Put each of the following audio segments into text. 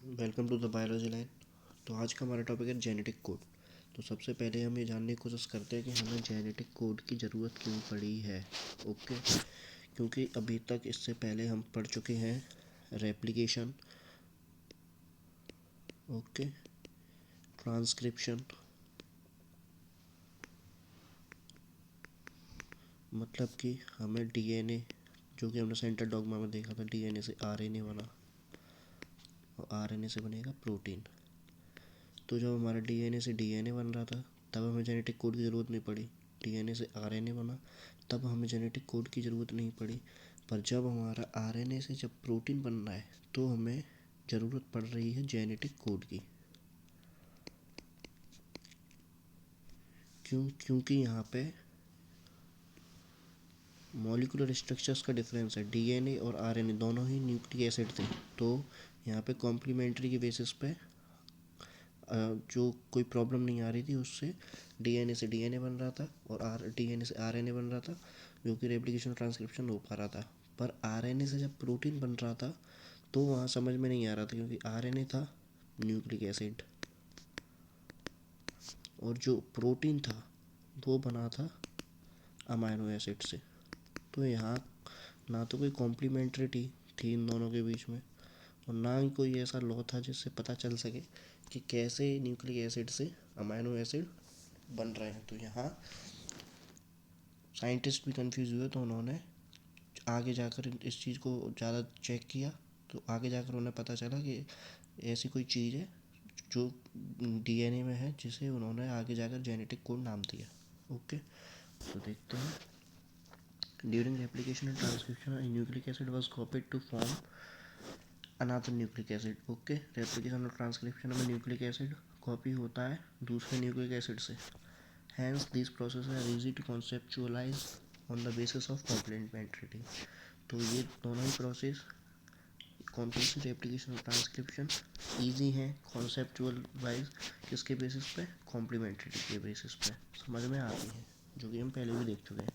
Welcome to the biology line. तो आज का हमारा टॉपिक है जेनेटिक कोड। तो सबसे पहले हम ये जानने की कोशिश करते हैं कि हमें जेनेटिक कोड की ज़रूरत क्यों पड़ी है। ओके, क्योंकि अभी तक इससे पहले हम पढ़ चुके हैं रेप्लिकेशन, ओके, ट्रांसक्रिप्शन, मतलब कि हमें डीएनए, जो कि हमने सेंट्रल डॉग्मा में देखा था, डीएनए से आरएनए बना और आरएनए से बनेगा प्रोटीन। तो जब हमारा डीएनए से डीएनए बन रहा था तब हमें जेनेटिक कोड की ज़रूरत नहीं पड़ी। डीएनए से आरएनए बना तब हमें जेनेटिक कोड की ज़रूरत नहीं पड़ी। पर जब हमारा आरएनए से जब प्रोटीन बन रहा है तो हमें ज़रूरत पड़ रही है जेनेटिक कोड की। क्योंकि यहाँ पे मॉलिक्यूलर स्ट्रक्चर्स का डिफरेंस है। डीएनए और आरएनए दोनों ही न्यूक्लिक एसिड थे, तो यहाँ पे कॉम्प्लीमेंट्री के बेसिस पे जो कोई प्रॉब्लम नहीं आ रही थी, उससे डीएनए से डीएनए बन रहा था और डीएनए से आरएनए बन रहा था, जो कि रेप्लिकेशन ट्रांसक्रिप्शन हो पा रहा था। पर आरएनए से जब प्रोटीन बन रहा था तो वहाँ समझ में नहीं आ रहा था, क्योंकि आरएनए था न्यूक्लिक एसिड और जो प्रोटीन था वो बना था अमाइनो एसिड से। तो यहाँ ना तो कोई कॉम्प्लीमेंट्रिटी थी इन दोनों के बीच में, और ना ही कोई ऐसा लॉ था जिससे पता चल सके कि कैसे न्यूक्लिक एसिड से अमाइनो एसिड बन रहे हैं। तो यहाँ साइंटिस्ट भी कंफ्यूज हुए, तो उन्होंने आगे जाकर इस चीज़ को ज़्यादा चेक किया। तो आगे जाकर उन्हें पता चला कि ऐसी कोई चीज़ है जो डीएनए में है, जिसे उन्होंने आगे जाकर जेनेटिक कोड नाम दिया। ओके, तो देखते हैं। During replication and transcription nucleic acid was copied to form another nucleic acid. Okay, replication और ट्रांसक्रिप्शन में न्यूक्लिक एसिड कॉपी होता है दूसरे न्यूक्लिक एसिड से। Hence, these processes are easy to conceptualize on the basis of complementarity। तो ये दोनों ही process, कौन कौन सी, रेप्लिकेशन और ट्रांसक्रिप्शन, ईजी हैं कॉन्सेप्चुअल वाइज। किसके बेसिस पे? कॉम्प्लीमेंट्रिटी के बेसिस पे समझ में आती हैं, जो कि हम पहले भी देख चुके हैं।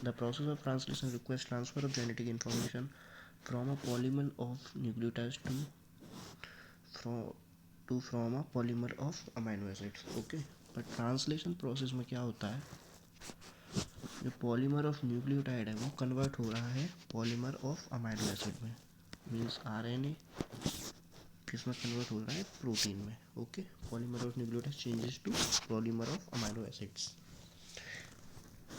The process of translation request transfer of genetic information from a polymer of nucleotides from a polymer of amino acids. Okay, पर ट्रांसलेशन प्रोसेस में क्या होता है, जो पॉलीमर ऑफ न्यूक्लियोटाइड है वो कन्वर्ट हो रहा है पॉलीमर ऑफ अमाइनो एसिड में। मीन्स आरएनए किस में कन्वर्ट हो रहा है? प्रोटीन में। Okay, polymer of nucleotide changes to polymer of amino acids.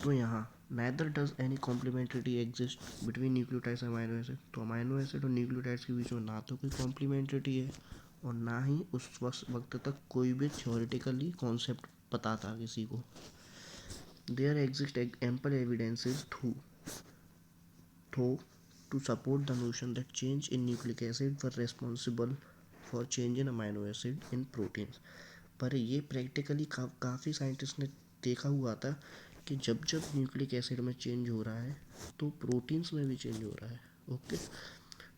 तो यहाँ neither does any complementarity exist between nucleotides और अमाइनो एसिड। तो अमाइनो एसिड और न्यूक्लियोटाइड्स के बीच में ना तो कोई कॉम्प्लीमेंट्रिटी है और ना ही उस वक्त तक कोई भी थ्योरेटिकली कॉन्सेप्ट पता था किसी को। There exist ample evidences though to support the notion that change in nucleic acid were responsible for change in amino acid in proteins। पर ये प्रैक्टिकली काफ़ी साइंटिस्ट ने देखा हुआ था कि जब जब न्यूक्लिक एसिड में चेंज हो रहा है तो प्रोटीन्स में भी चेंज हो रहा है। ओके,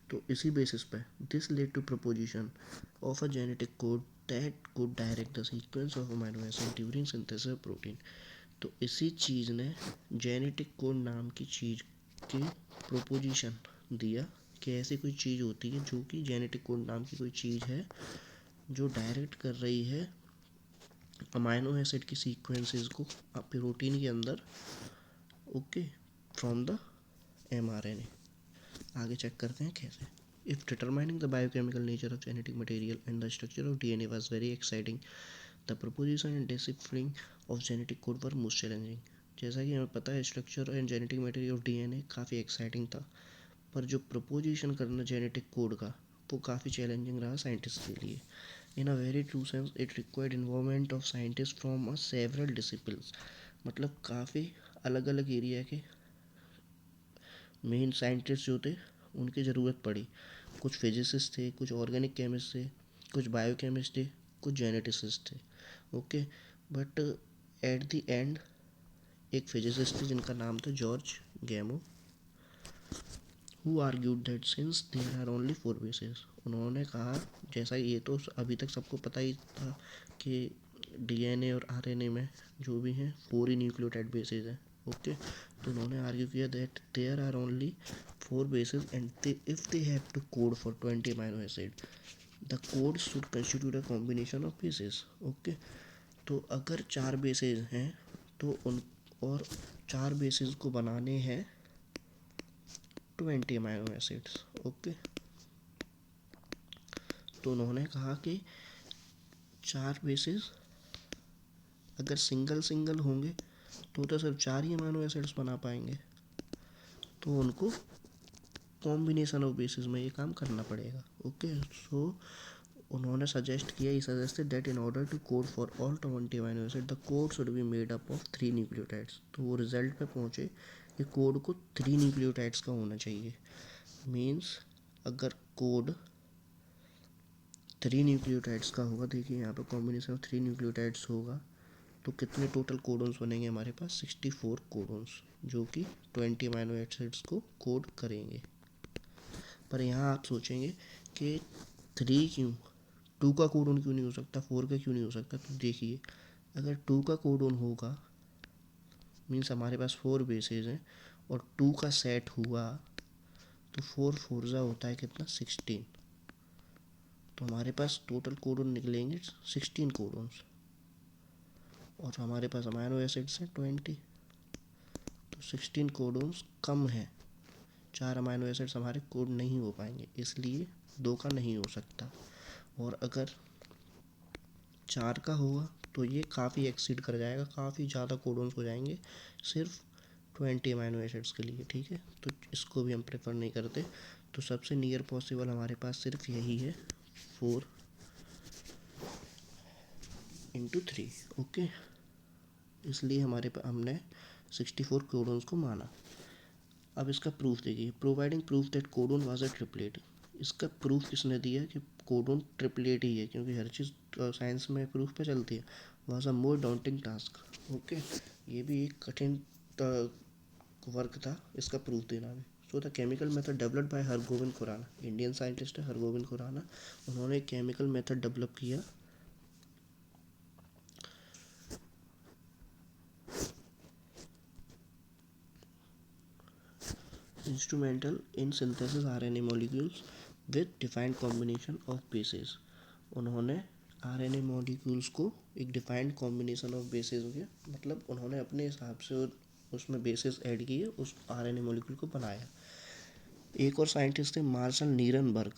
तो इसी बेसिस पे this led to proposition of a genetic code that could direct the sequence of amino acid during synthesis of protein. तो इसी चीज़ ने जेनेटिक कोड नाम की चीज़ की प्रोपोजिशन दिया कि ऐसी कोई चीज़ होती है जो कि जेनेटिक कोड नाम की कोई चीज़ है जो डायरेक्ट कर रही है अमाइनो एसिड की सीक्वेंसेस को प्रोटीन के अंदर। Okay, from the mRNA. आगे चेक करते हैं कैसे। If determining the biochemical nature of genetic material and the structure of DNA was very exciting, the proposition and deciphering of genetic code were most challenging. जैसा कि हमें पता है structure and genetic material of DNA काफ़ी exciting था, पर जो preposition करना जेनेटिक कोड का वो काफ़ी चैलेंजिंग रहा साइंटिस्ट के लिए। In a very true sense it required involvement of scientist from a several disciplines. मतलब काफ़ी अलग अलग एरिया के मेन साइंटिस्ट जो थे उनकी ज़रूरत पड़ी। कुछ फिजिसिस्ट थे, कुछ ऑर्गेनिक केमिस्ट थे, कुछ बायोकेमिस्ट थे, कुछ जेनेटिसिस्ट थे। Okay, but at the end एक फिजिसिस्ट थे जिनका नाम था George Gamow, who argued that since there are only 4 bases. उन्होंने कहा, जैसा ये तो अभी तक सबको पता ही था कि डीएनए और आरएनए में जो भी हैं 4 ही न्यूक्लियोटाइड बेसिस हैं। ओके, तो उन्होंने आर्ग्यू किया that there are only 4 bases and if they have to code for 20 amino acid, the code should constitute a combination of bases. Okay, तो अगर 4 बेसिस हैं तो उन और 4 बेसिस को बनाने हैं 20 अमाइनो एसिड्स। ओके, तो उन्होंने कहा कि 4 बेसिस अगर सिंगल सिंगल होंगे तो सिर्फ 4 ही अमाइनो एसिड्स बना पाएंगे, तो उनको कॉम्बिनेशन ऑफ बेसिस में ये काम करना पड़ेगा। ओके, सो उन्होंने सजेस्ट किया, he suggested that in order to code for all 20 amino acid the code should be made up of 3 nucleotides. तो वो रिजल्ट पे पहुंचे कि कोड को 3 न्यूक्लियोटाइड्स का होना चाहिए। मीन्स अगर कोड 3 न्यूक्लियोटाइड्स का होगा, देखिए यहाँ पे कॉम्बिनेशन ऑफ 3 न्यूक्लियोटाइड्स होगा, तो कितने टोटल कोडोन्स बनेंगे हमारे पास? 64 कोडोन्स, जो कि 20 अमाइनो एसिड्स को कोड करेंगे। पर यहाँ आप सोचेंगे कि 3 क्यों, 2 का कोडोन क्यों नहीं हो सकता, 4 का क्यों नहीं हो सकता? तो देखिए, अगर 2 का कोडोन होगा मीन्स हमारे पास 4 बेसेस हैं और 2 का सेट हुआ, तो 4 फोर्जा होता है कितना? 16। तो हमारे पास टोटल कोडोन निकलेंगे 16 कोडोन्स, और हमारे पास अमाइनो एसिड्स हैं 20, तो 16 कोडोन्स कम है। 4 अमाइनो एसिड्स हमारे कोड नहीं हो पाएंगे, इसलिए 2 का नहीं हो सकता। और अगर 4 का होगा तो ये काफ़ी एक्सीड कर जाएगा, काफ़ी ज़्यादा कोडोन्स हो जाएंगे सिर्फ 20 अमाइनो एसिड्स के लिए। ठीक है, तो इसको भी हम प्रेफर नहीं करते। तो सबसे नियर पॉसिबल हमारे पास सिर्फ यही है, 4 × 3। ओके, इसलिए हमने 64 कोडोन्स को माना। अब इसका प्रूफ देखिए, providing proof that codon was a triplet. इसका प्रूफ किसने दिया कि कोडोन ट्रिपलेट ही है, क्योंकि हर चीज़ साइंस में प्रूफ पे चलती है। Was a more daunting task. Okay, ये भी एक कठिन वर्क था इसका प्रूफ देना भी। So the chemical method developed by Hargobind Khorana, Indian scientist है हरगोविंद खुराना, उन्होंने एक केमिकल मेथड डेवलप किया instrumental in synthesis RNA molecules with defined combination of bases। उन्होंने RNA molecules को एक डिफाइंड कॉम्बिनेशन ऑफ बेसिस हो गया, मतलब उन्होंने अपने हिसाब से उसमें बेसिस ऐड किए, उस RNA molecule को बनाया। एक और साइंटिस्ट थे मार्शल नीरनबर्ग,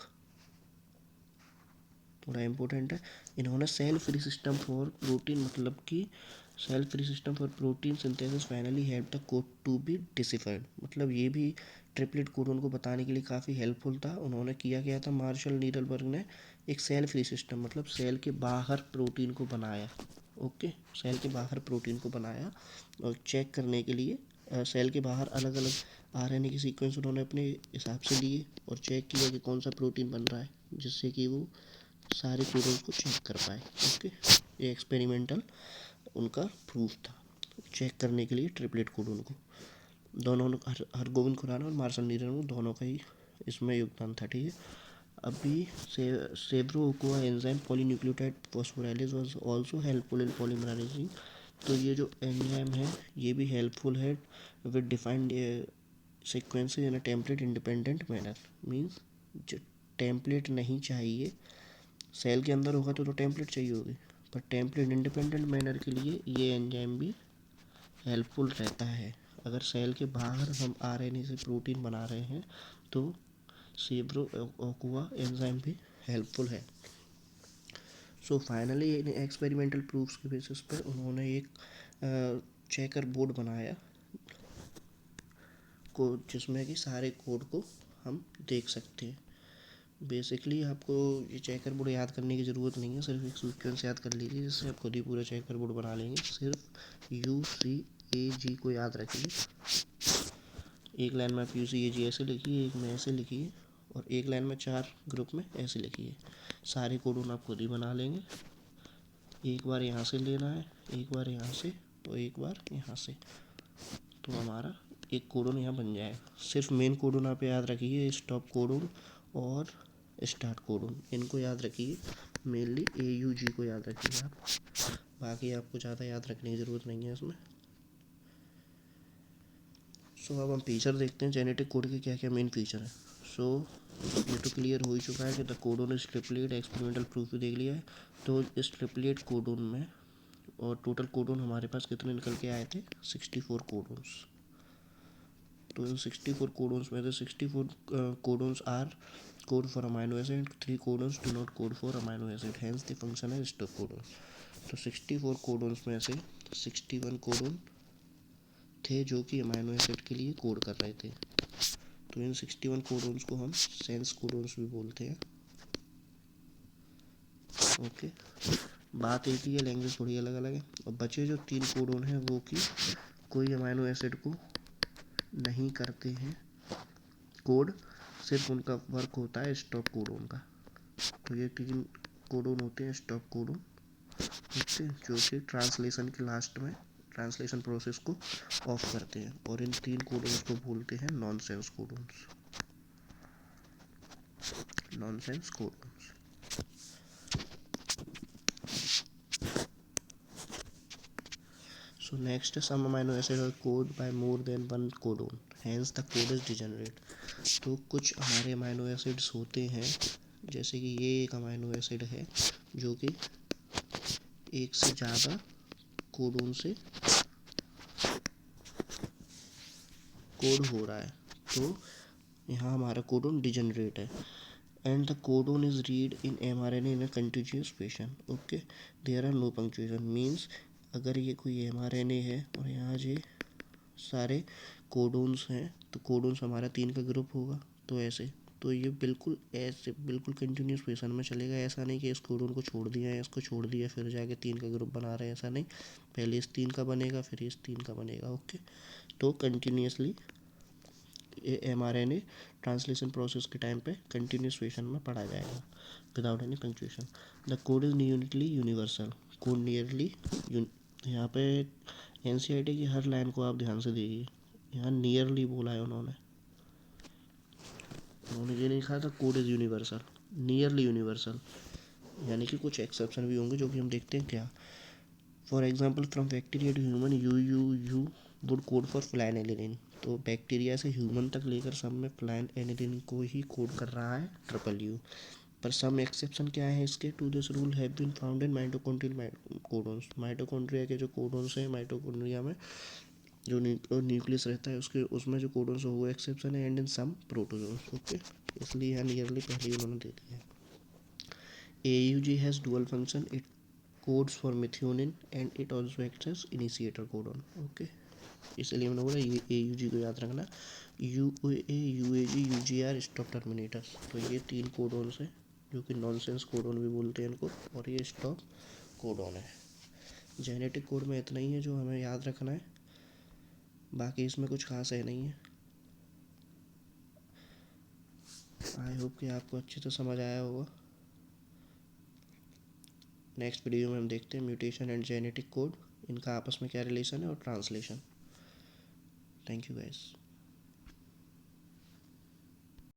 थोड़ा इम्पोर्टेंट है। इन्होंने cell free system for protein, मतलब कि cell free system for protein synthesis finally help the code to be deciphered, मतलब ये भी ट्रिपलेट कोडोन को बताने के लिए काफ़ी हेल्पफुल था। उन्होंने किया गया था, मार्शल नीरनबर्ग ने एक सेल फ्री सिस्टम, मतलब सेल के बाहर प्रोटीन को बनाया। ओके, सेल के बाहर प्रोटीन को बनाया और चेक करने के लिए सेल के बाहर अलग अलग RNA के सीक्वेंस उन्होंने अपने हिसाब से लिए और चेक किया कि कौन सा प्रोटीन बन रहा है, जिससे कि वो सारे कोडोन्स को चेक कर पाए। ओके, ये एक्सपेरिमेंटल उनका प्रूफ था चेक करने के लिए ट्रिपलेट कोडोन को। दोनों हरगोविंद खुराना और मार्शल नीरनबर्ग दोनों का ही इसमें योगदान था। ठीक है, अभी Severo Ochoa enzyme polynucleotide phosphorylase was also helpful in polymerising. तो ये जो एंजाइम है ये भी हेल्पफुल है with defined sequences in a template independent manner. Means जो टेम्पलेट नहीं चाहिए, सेल के अंदर होगा तो टेम्पलेट चाहिए होगी, पर टेम्पलेट इंडिपेंडेंट मैनर के लिए ये एंजाइम भी हेल्पफुल रहता है। अगर सेल के बाहर हम RNA से प्रोटीन बना रहे हैं तो सेब्रोकोआ एंजाइम भी हेल्पफुल है। So finally in experimental proofs के बेसिस पे उन्होंने एक चेकर बोर्ड बनाया को, जिसमें कि सारे कोड को हम देख सकते हैं। बेसिकली आपको ये चेकर बोर्ड याद करने की ज़रूरत नहीं है, सिर्फ एक सीक्वेंस याद कर लीजिए, जिससे आप खुद ही पूरा चेकर बोर्ड बना लेंगे। सिर्फ UCAG को याद रखिए, एक लाइन में आप UCAG ऐसे लिखिए, एक में ऐसे लिखिए, और एक लाइन में 4 ग्रुप में ऐसे लिखिए। सारे कोडोन आप खुद ही बना लेंगे। एक बार यहाँ से लेना है, एक बार यहाँ से, और एक बार यहाँ से, तो हमारा एक कोडोन यहाँ बन जाएगा। सिर्फ मेन कोडोन आप याद रखिए, स्टॉप कोडोन और स्टार्ट कोडोन, इनको याद रखिए। मेनली AUG को याद रखिए आप, बाकी आपको ज़्यादा याद रखने की ज़रूरत नहीं है इसमें। सो अब हम फीचर देखते हैं जेनेटिक कोड के क्या क्या मेन फीचर है। सो ये तो क्लियर हो ही चुका है कि the codon is triplet, experimental proof भी देख लिया है। तो इस ट्रिपलेट कोडोन में, और टोटल कोडोन हमारे पास कितने निकल के आए थे, 64 कोडोन्स। तो इन 64 कोडोन्स में से 64 codons R code for amino acid, 3 codons do not code for amino acid, hence the function है स्टॉप कोडोन। तो 64 कोडोन्स में से 61 कोडोन थे जो कि अमाइनो एसिड के लिए कोड कर रहे थे। तो इन 61 कोडोन्स को हम सेंस कोडोन्स भी बोलते हैं। ओके, बात एक ही है, लैंग्वेज थोड़ी अलग अलग है। और बचे जो 3 कोडोन हैं वो कि कोई अमाइनो एसिड को नहीं करते हैं कोड, सिर्फ उनका वर्क होता है स्टॉप कोडोन का। तो ये 3 कोडोन होते हैं स्टॉप कोडोन, ओके, जो कि ट्रांसलेशन के लास्ट में ट्रांसलेशन प्रोसेस को ऑफ करते हैं। और इन 3 कोडोन्स को बोलते हैं nonsense codons, nonsense codons. So next, some amino acid are coded by more than one codon, hence the code is degenerate। तो कुछ हमारे अमाइनो एसिड्स होते हैं, जैसे कि ये एक अमाइनो एसिड है जो कि एक से ज़्यादा कोडोन से कोड हो रहा है, तो यहाँ हमारा कोडोन डिजेनरेट है। And the codon is read in mRNA in a continuous fashion, okay, there are no punctuation, means अगर ये कोई mRNA है और यहाँ ये सारे कोडोन्स हैं, तो कोडोन्स हमारा 3 का ग्रुप होगा, तो ऐसे, तो ये बिल्कुल ऐसे बिल्कुल कंटिन्यूस फैशन में चलेगा। ऐसा नहीं कि इस कोडोन को छोड़ दिया है, इसको छोड़ दिया फिर जाके 3 का ग्रुप बना रहे हैं, ऐसा नहीं, पहले इस 3 का बनेगा फिर इस 3 का बनेगा, ओके। तो कंटिन्यूसली mRNA ट्रांसलेशन प्रोसेस के टाइम पे कंटिन्यूस फैशन में पढ़ा जाएगा without any punctuation. The code is nearly universal, code nearly, यहाँ पे एनसीईआरटी की हर लाइन को आप ध्यान से देखिए, यहाँ नियरली बोला है उन्होंने ये नहीं कहा था code is universal, nearly universal, यानी कि कुछ एक्सेप्शन भी होंगे जो कि हम देखते हैं क्या। For example from bacteria to human you would code for flagellin. तो बैक्टीरिया से ह्यूमन तक लेकर सब में फ्लाइनेलिन को ही कोड कर रहा है ट्रिपल यू। पर सम एक्सेप्शन क्या है इसके, to this rule have been found in mitochondrial codons. Mitochondria के जो कोडोन्स हैं, माइटोकॉन्ड्रिया में जो न्यूक्लियस रहता है उसके, उसमें जो कोडोन्स है वो एक्सेप्शन है, and in some protozoans, okay, इसलिए यहाँ नियरली पहले ही उन्होंने दे दिया है। AUG has dual function, it codes for methionine and it also acts as initiator codon, okay, इसलिए मैंने बोला ये AUG को याद रखना। UA UAG UGR stop terminators, तो ये 3 कोडोन्स हैं जो कि नॉनसेंस कोडोन भी बोलते हैं इनको, और ये स्टॉप कोडोन है। जेनेटिक कोड में इतना ही है जो हमें याद रखना है, बाकी इसमें कुछ खास है नहीं है। आई होप कि आपको अच्छे से समझ आया होगा। नेक्स्ट वीडियो में हम देखते हैं म्यूटेशन एंड जेनेटिक कोड, इनका आपस में क्या रिलेशन है, और ट्रांसलेशन। Thank you guys.